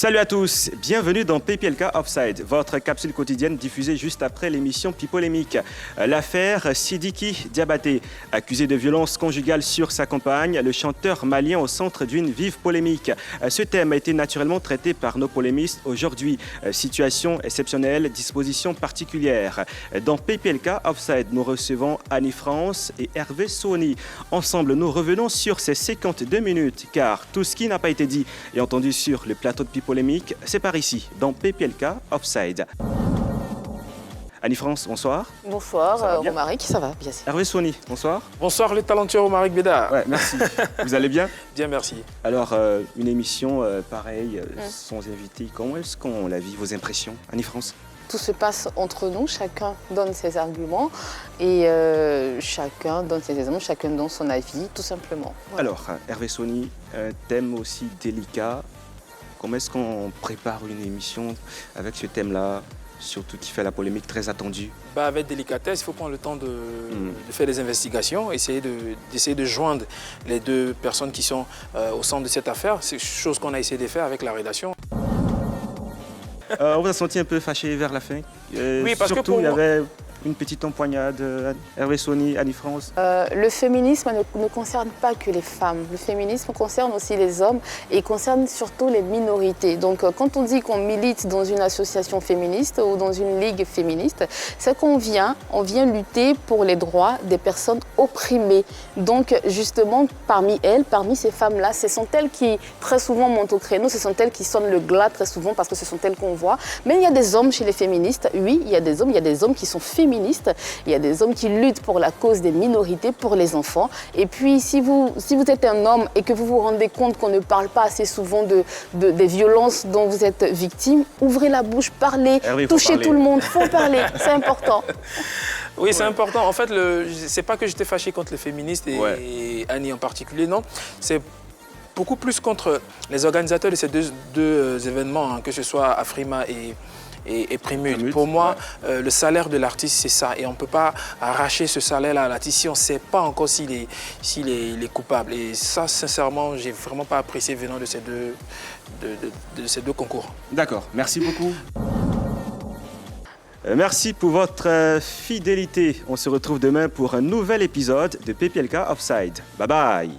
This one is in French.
Salut à tous, bienvenue dans PPLK Offside, votre capsule quotidienne diffusée juste après l'émission Pipolémique. L'affaire Sidiki Diabaté, accusé de violence conjugale sur sa compagne, le chanteur malien au centre d'une vive polémique. Ce thème a été naturellement traité par nos polémistes aujourd'hui. Situation exceptionnelle, dispositions particulières. Dans PPLK Offside, nous recevons Annie France et Hervé Soni. Ensemble, nous revenons sur ces 52 minutes, car tout ce qui n'a pas été dit et entendu sur le plateau de Pipolémique, c'est par ici, dans PPLK Offside. Annie France, bonsoir. Bonsoir, Romaric, ça va, bien sûr. Hervé Soni, bonsoir. Bonsoir, le talentueux Romaric Bédard. Ouais, merci. Vous allez bien? Bien, merci. Alors, une émission pareille, sans invité, comment est-ce qu'on la vit, vos impressions, Annie France? Tout se passe entre nous, chacun donne ses arguments et chacun donne ses exemples, chacun donne son avis, tout simplement. Voilà. Alors, Hervé Soni, un thème aussi délicat. Comment est-ce qu'on prépare une émission avec ce thème-là, surtout qui fait la polémique très attendue? Avec délicatesse, il faut prendre le temps de faire des investigations, essayer de joindre les deux personnes qui sont au centre de cette affaire. C'est chose qu'on a essayé de faire avec la rédaction. On vous a senti un peu fâché vers la fin. Oui, parce surtout, que il y avait une petite empoignade, Hervé Soni, Annie France. Le féminisme ne concerne pas que les femmes. Le féminisme concerne aussi les hommes et concerne surtout les minorités. Donc quand on dit qu'on milite dans une association féministe ou dans une ligue féministe, c'est qu'on vient lutter pour les droits des personnes opprimées. Donc justement, parmi ces femmes-là, ce sont elles qui très souvent montent au créneau, ce sont elles qui sonnent le glas très souvent parce que ce sont elles qu'on voit. Mais il y a des hommes chez les féministes, oui, il y a des hommes qui sont féministes. Il y a des hommes qui luttent pour la cause des minorités, pour les enfants. Et puis, si vous êtes un homme et que vous vous rendez compte qu'on ne parle pas assez souvent des violences dont vous êtes victime, ouvrez la bouche, parlez, touchez tout le monde, il faut parler, c'est important. Oui, c'est important. En fait, c'est pas que j'étais fâché contre les féministes et Annie en particulier, non. C'est beaucoup plus contre les organisateurs de ces deux événements, hein, que ce soit Afrima et Prémute. Pour moi, le salaire de l'artiste, c'est ça. Et on ne peut pas arracher ce salaire-là à l'artiste si on ne sait pas encore s'il est coupable. Et ça, sincèrement, je n'ai vraiment pas apprécié venant de ces deux concours. D'accord, merci beaucoup. Merci pour votre fidélité. On se retrouve demain pour un nouvel épisode de PPLK Offside. Bye bye.